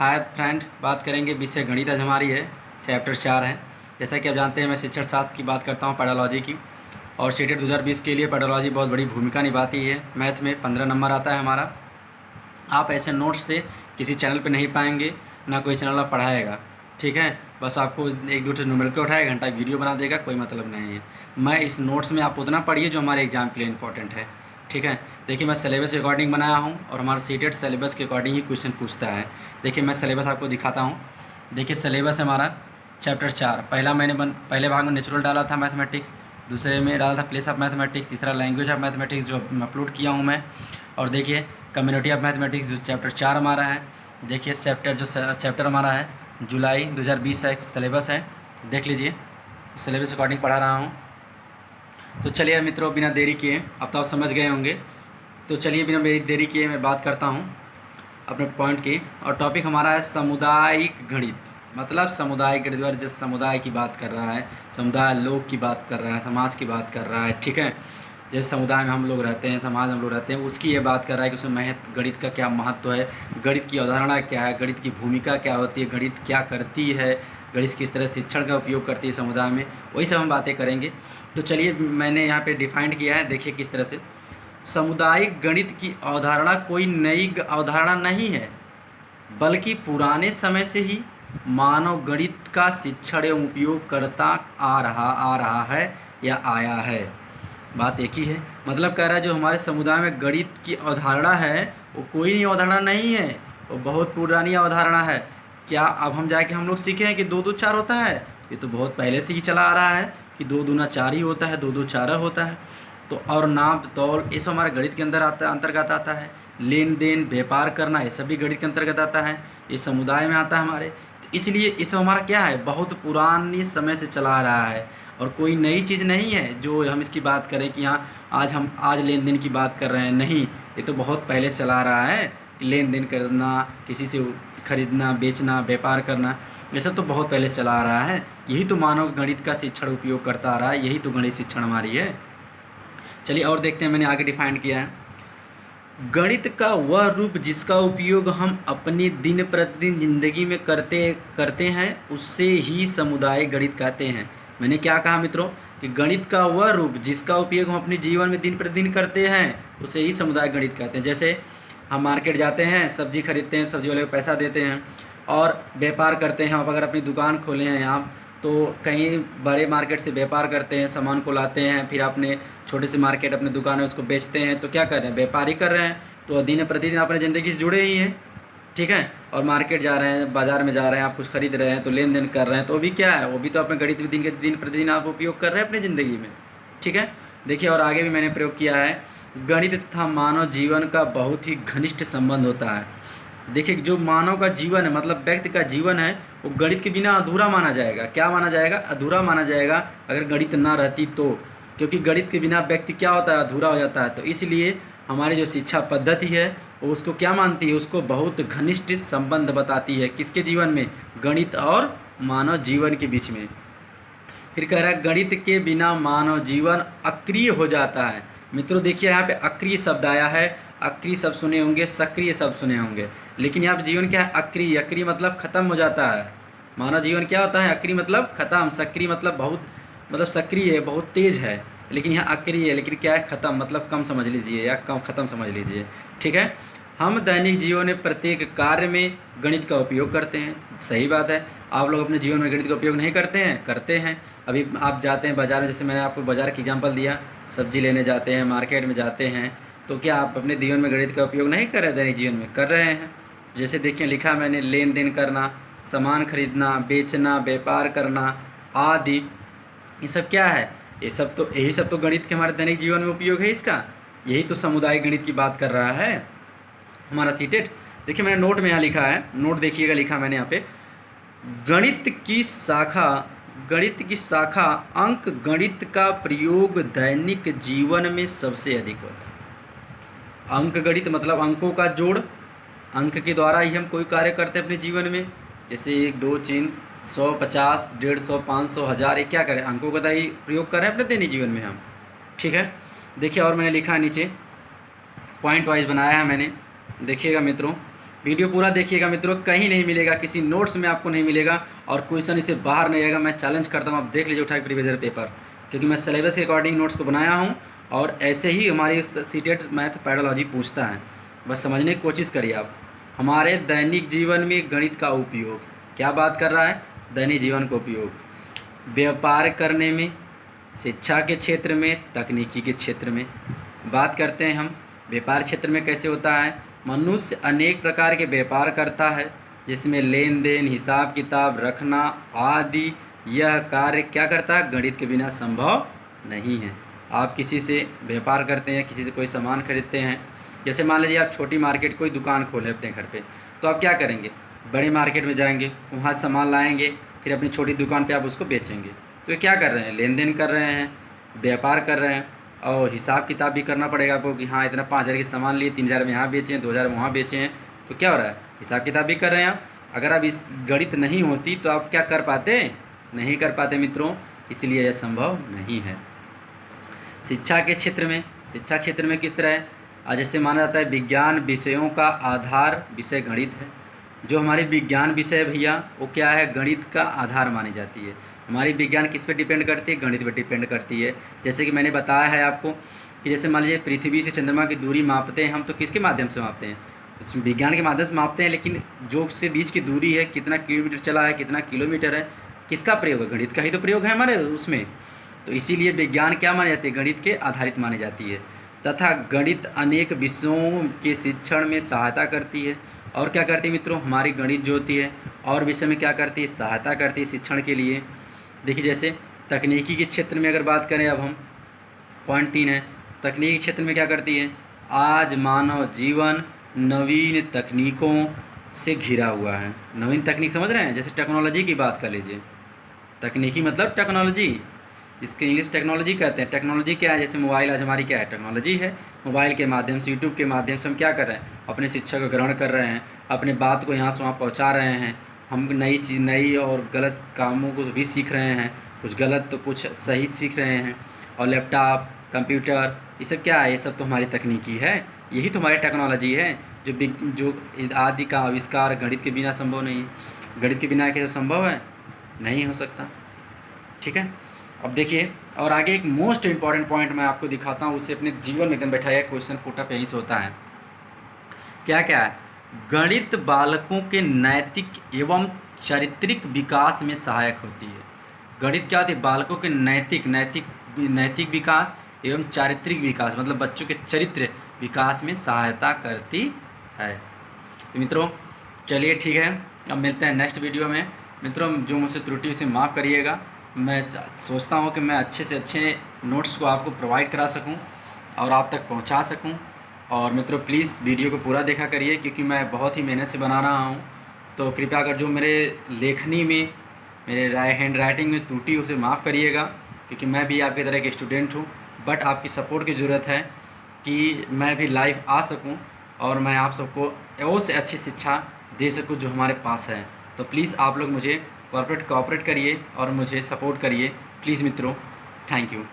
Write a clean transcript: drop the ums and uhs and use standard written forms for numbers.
Hi friend, बात करेंगे विषय गणित। आज हमारी है चैप्टर 4 है। जैसा कि आप जानते हैं, मैं शिक्षण शास्त्र की बात करता हूँ, पेडोलॉजी की। और सीटेट 2020 के लिए पेडोलॉजी बहुत बड़ी भूमिका निभाती है। मैथ में 15 नंबर आता है हमारा। आप ऐसे नोट्स से किसी चैनल पे नहीं पाएंगे, ना कोई चैनल आप पढ़ाएगा। ठीक है, बस आपको एक दो न्यूमेरिकल उठाएगा, घंटा वीडियो बना देगा, कोई मतलब नहीं है। मैं इस नोट्स में आप उतना पढ़िए जो हमारे एग्जाम के लिए इंपॉर्टेंट है। ठीक है, देखिए मैं सिलेबस के अकॉर्डिंग बनाया हूँ और हमारा सीटेट सिलेबस के अकॉर्डिंग ही क्वेश्चन पूछता है। देखिए मैं सिलेबस आपको दिखाता हूँ। देखिए सिलेबस हमारा चैप्टर 4, पहले भाग में नेचुरल डाला था मैथमेटिक्स, दूसरे में डाला था प्लेस ऑफ मैथमेटिक्स, तीसरा लैंग्वेज ऑफ मैथमेटिक्स जो अपलोड किया हूँ मैं। और देखिए कम्युनिटी ऑफ मैथमेटिक्स जो चैप्टर 4 हमारा है। देखिए चैप्टर हमारा है जुलाई 2020 का सिलेबस है, देख लीजिए। सिलेबस अकॉर्डिंग पढ़ा रहा हूँ। तो चलिए मित्रों, बिना देरी किए, अब तो आप समझ गए होंगे, तो चलिए बिना देरी किए मैं बात करता हूँ अपने पॉइंट की। और टॉपिक हमारा है सामुदायिक गणित। मतलब सामुदायिक गणित और जिस समुदाय की बात कर रहा है, समुदाय लोग की बात कर रहा है, समाज की बात कर रहा है। ठीक है, जिस समुदाय में हम लोग रहते हैं, समाज में हम लोग रहते हैं, उसकी ये बात कर रहा है कि उसमें गणित का क्या महत्व है, गणित की अवधारणा क्या है, गणित की भूमिका क्या होती है, गणित क्या करती है, गणित किस तरह शिक्षण का उपयोग करती है समुदाय में, वही सब हम बातें करेंगे। तो चलिए मैंने यहाँ पे डिफाइंड किया है, देखिए किस तरह से। सामुदायिक गणित की अवधारणा कोई नई अवधारणा नहीं है, बल्कि पुराने समय से ही मानव गणित का शिक्षण एवं उपयोग करता आ रहा है या आया है। बात एक ही है। मतलब कह रहा है जो हमारे समुदाय में गणित की अवधारणा है वो कोई नई अवधारणा नहीं है, वो बहुत पुरानी अवधारणा है। क्या अब हम जाके हम लोग सीखे हैं कि 2 2 4 होता है? ये तो बहुत पहले से ही चला आ रहा है कि 2 दूना 4 ही होता है, 2 2 4 होता है। तो और नाप तौल ये सब हमारे गणित के अंतर्गत आता है। लेन देन व्यापार करना ये सभी गणित के अंतर्गत आता है, ये समुदाय में आता है हमारे। तो इसलिए इसमें हमारा क्या है, बहुत पुरानी समय से चला आ रहा है और कोई नई चीज़ नहीं है जो हम इसकी बात करें कि हाँ आज लेन देन की बात कर रहे हैं। नहीं, ये तो बहुत पहले से चला आ रहा है। लेन देन करना, किसी से खरीदना बेचना व्यापार करना, ये सब तो बहुत पहले से चला आ रहा है। यही तो मानव गणित का शिक्षण उपयोग करता आ रहा है, यही तो गणित शिक्षण हमारी है। चलिए और देखते हैं, मैंने आगे डिफाइन किया है। गणित का वह रूप जिसका उपयोग हम अपनी दिन प्रतिदिन जिंदगी में करते हैं उससे ही समुदाय गणित कहते हैं। मैंने क्या कहा मित्रों कि गणित का वह रूप जिसका उपयोग हम अपने जीवन में दिन प्रतिदिन करते हैं उसे ही समुदाय गणित कहते हैं। जैसे हम मार्केट जाते हैं, सब्जी खरीदते हैं, सब्जी वाले को पैसा देते हैं और व्यापार करते हैं। आप अगर अपनी दुकान खोले हैं आप, तो कहीं बड़े मार्केट से व्यापार करते हैं, सामान को लाते हैं, फिर अपने छोटे से मार्केट अपने दुकान है उसको बेचते हैं, तो क्या कर रहे हैं, व्यापार ही कर रहे हैं। तो दिन प्रतिदिन अपने ज़िंदगी से जुड़े ही हैं। ठीक है, और मार्केट जा रहे हैं, बाज़ार में जा रहे हैं, आप कुछ खरीद रहे हैं तो लेन देन कर रहे हैं, तो भी क्या है, वो भी तो अपने गणित दिन प्रतिदिन आप उपयोग कर रहे हैं अपनी ज़िंदगी में। ठीक है, देखिए और आगे भी मैंने प्रयोग किया है। गणित तथा मानव जीवन का बहुत ही घनिष्ठ संबंध होता है। देखिए जो मानव का जीवन है, मतलब व्यक्ति का जीवन है, वो गणित के बिना अधूरा माना जाएगा। क्या माना जाएगा? अधूरा माना जाएगा अगर गणित ना रहती तो। क्योंकि गणित के बिना व्यक्ति क्या होता है, अधूरा हो जाता है। तो इसलिए हमारी जो शिक्षा पद्धति है वो उसको क्या मानती है, उसको बहुत घनिष्ठ संबंध बताती है। किसके जीवन में? गणित और मानव जीवन के बीच में। फिर कह रहा है गणित के बिना मानव जीवन अक्रिय हो जाता है। मित्रों देखिए यहाँ पे अक्रिय शब्द आया है। अक्रिय शब्द सुने होंगे, सक्रिय शब्द सुने होंगे, लेकिन यहाँ पे जीवन क्या है? अक्रिय। अक्रिय मतलब खत्म हो जाता है। मानव जीवन क्या होता है? अक्रिय मतलब खत्म, सक्रिय मतलब बहुत, मतलब सक्रिय है, बहुत तेज है। लेकिन यहाँ अक्रिय है, लेकिन क्या है? खत्म, मतलब कम समझ लीजिए या कम खत्म समझ लीजिए। ठीक है, हम दैनिक जीवन में प्रत्येक कार्य में गणित का उपयोग करते हैं। सही बात है, आप लोग अपने जीवन में गणित का उपयोग नहीं करते हैं? करते हैं। अभी आप जाते हैं बाज़ार में, जैसे मैंने आपको बाज़ार की एग्जांपल दिया, सब्जी लेने जाते हैं, मार्केट में जाते हैं, तो क्या आप अपने जीवन में गणित का उपयोग नहीं कर रहे? दैनिक जीवन में कर रहे हैं। जैसे देखिए लिखा मैंने, लेन देन करना, सामान खरीदना बेचना व्यापार करना आदि, ये सब क्या है? यही सब तो गणित के हमारे दैनिक जीवन में उपयोग है इसका। यही तो समुदाय गणित की बात कर रहा है हमारा सीटेट। देखिए मैंने नोट में यहाँ लिखा है, नोट देखिएगा, लिखा मैंने यहाँ पे, गणित की शाखा अंक गणित का प्रयोग दैनिक जीवन में सबसे अधिक होता है। अंक गणित मतलब अंकों का जोड़, अंक के द्वारा ही हम कोई कार्य करते हैं अपने जीवन में। जैसे 1 2 3 100 50 150 500 1000, ये क्या करें? अंकों का ही प्रयोग कर रहे हैं अपने दैनिक जीवन में हम। ठीक है, देखिए और मैंने लिखा है नीचे, पॉइंट वाइज बनाया है मैंने, देखिएगा मित्रों। वीडियो पूरा देखिएगा मित्रों, कहीं नहीं मिलेगा, किसी नोट्स में आपको नहीं मिलेगा और क्वेश्चन इससे बाहर नहीं आएगा। मैं चैलेंज करता हूँ, आप देख लीजिए उठा के प्रीवियस ईयर पेपर, क्योंकि मैं सिलेबस के अकॉर्डिंग नोट्स को बनाया हूँ और ऐसे ही हमारी सीटेट मैथ पैडोलॉजी पूछता है। बस समझने की कोशिश करिए आप। हमारे दैनिक जीवन में गणित का उपयोग, क्या बात कर रहा है, दैनिक जीवन का उपयोग व्यापार करने में, शिक्षा के क्षेत्र में, तकनीकी के क्षेत्र में। बात करते हैं हम व्यापार क्षेत्र में कैसे होता है। मनुष्य अनेक प्रकार के व्यापार करता है, जिसमें लेन देन, हिसाब किताब रखना आदि। यह कार्य क्या करता है, गणित के बिना संभव नहीं है। आप किसी से व्यापार करते हैं, किसी से कोई सामान खरीदते हैं, जैसे मान लीजिए आप छोटी मार्केट कोई दुकान खोले अपने घर पे, तो आप क्या करेंगे, बड़े मार्केट में जाएंगे, वहाँ सामान लाएंगे, फिर अपनी छोटी दुकान पे आप उसको बेचेंगे। तो ये क्या कर रहे हैं, लेन देन कर रहे हैं, व्यापार कर रहे हैं। और हिसाब किताब भी करना पड़ेगा आपको कि हाँ इतना 5,000 की सामान लिए, 3,000 में यहाँ बेचे हैं, 2,000 वहाँ बेचे हैं, तो क्या हो रहा है, हिसाब किताब भी कर रहे हैं आप। अगर आप इस गणित नहीं होती तो आप क्या कर पाते, नहीं कर पाते मित्रों, इसलिए यह संभव नहीं है। शिक्षा के क्षेत्र में, शिक्षा क्षेत्र में किस तरह है, जैसे माना जाता है विज्ञान विषयों का आधार विषय गणित है। जो हमारे विज्ञान विषय भैया वो क्या है, गणित का आधार मानी जाती है। हमारी विज्ञान किस पे डिपेंड करती है, गणित पे डिपेंड करती है। जैसे कि मैंने बताया है आपको कि जैसे मान लीजिए पृथ्वी से चंद्रमा की दूरी मापते हैं हम, तो किसके माध्यम से मापते हैं, उसमें विज्ञान के माध्यम से मापते हैं। लेकिन जो उससे बीच की दूरी है, कितना किलोमीटर चला है, कितना किलोमीटर है, किसका प्रयोग है, गणित का ही तो प्रयोग है हमारे उसमें। तो इसीलिए विज्ञान क्या मानी जाती है, गणित के आधारित मानी जाती है। तथा गणित अनेक विषयों के शिक्षण में सहायता करती है। और क्या करती है मित्रों, हमारी गणित जो होती है और विषय में क्या करती है, सहायता करती है शिक्षण के लिए। देखिए जैसे तकनीकी के क्षेत्र में अगर बात करें, अब हम पॉइंट 3 है, तकनीकी क्षेत्र में क्या करती है, आज मानव जीवन नवीन तकनीकों से घिरा हुआ है। नवीन तकनीक समझ रहे हैं, जैसे टेक्नोलॉजी की बात कर लीजिए, तकनीकी मतलब टेक्नोलॉजी, इसके इंग्लिश टेक्नोलॉजी कहते हैं। टेक्नोलॉजी क्या है, जैसे मोबाइल आज हमारी क्या है, टेक्नोलॉजी है। मोबाइल के माध्यम से, यूट्यूब के माध्यम से हम क्या कर रहे हैं, अपने शिक्षा को ग्रहण कर रहे हैं, अपने बात को यहाँ से वहाँ पहुँचा रहे हैं। हम नई चीज़, नई और गलत कामों को भी सीख रहे हैं, कुछ गलत तो कुछ सही सीख रहे हैं। और लैपटॉप, कंप्यूटर, ये सब क्या है, ये सब तो हमारी तकनीकी है, यही तो हमारी टेक्नोलॉजी है। जो आदि का आविष्कार गणित के बिना संभव नहीं है। गणित के बिना क्या संभव है, नहीं हो सकता। ठीक है, अब देखिए और आगे एक मोस्ट इम्पॉर्टेंट पॉइंट मैं आपको दिखाता हूँ, उसे अपने जीवन में एकदम बैठाया, क्वेश्चन पुटअप यहीं से होता है। क्या क्या है, गणित बालकों के नैतिक एवं चारित्रिक विकास में सहायक होती है। गणित क्या होती है, बालकों के नैतिक विकास एवं चारित्रिक विकास, मतलब बच्चों के चरित्र विकास में सहायता करती है। तो मित्रों चलिए ठीक है, अब मिलते हैं नेक्स्ट वीडियो में। मित्रों जो मुझसे त्रुटि उसे माफ़ करिएगा। मैं सोचता हूँ कि मैं अच्छे से अच्छे नोट्स को आपको प्रोवाइड करा सकूँ और आप तक पहुँचा सकूँ। और मित्रों प्लीज़ वीडियो को पूरा देखा करिए, क्योंकि मैं बहुत ही मेहनत से बना रहा हूँ। तो कृपया अगर जो मेरे लेखनी में, मेरे हैंड राइटिंग में त्रुटि उसे माफ़ करिएगा, क्योंकि मैं भी आपकी तरह एक स्टूडेंट हूँ। बट आपकी सपोर्ट की ज़रूरत है कि मैं भी लाइव आ सकूँ और मैं आप सबको और से अच्छी शिक्षा दे सकूँ जो हमारे पास है। तो प्लीज़ आप लोग मुझे कोऑपरेट करिए और मुझे सपोर्ट करिए प्लीज़ मित्रों। Thank you.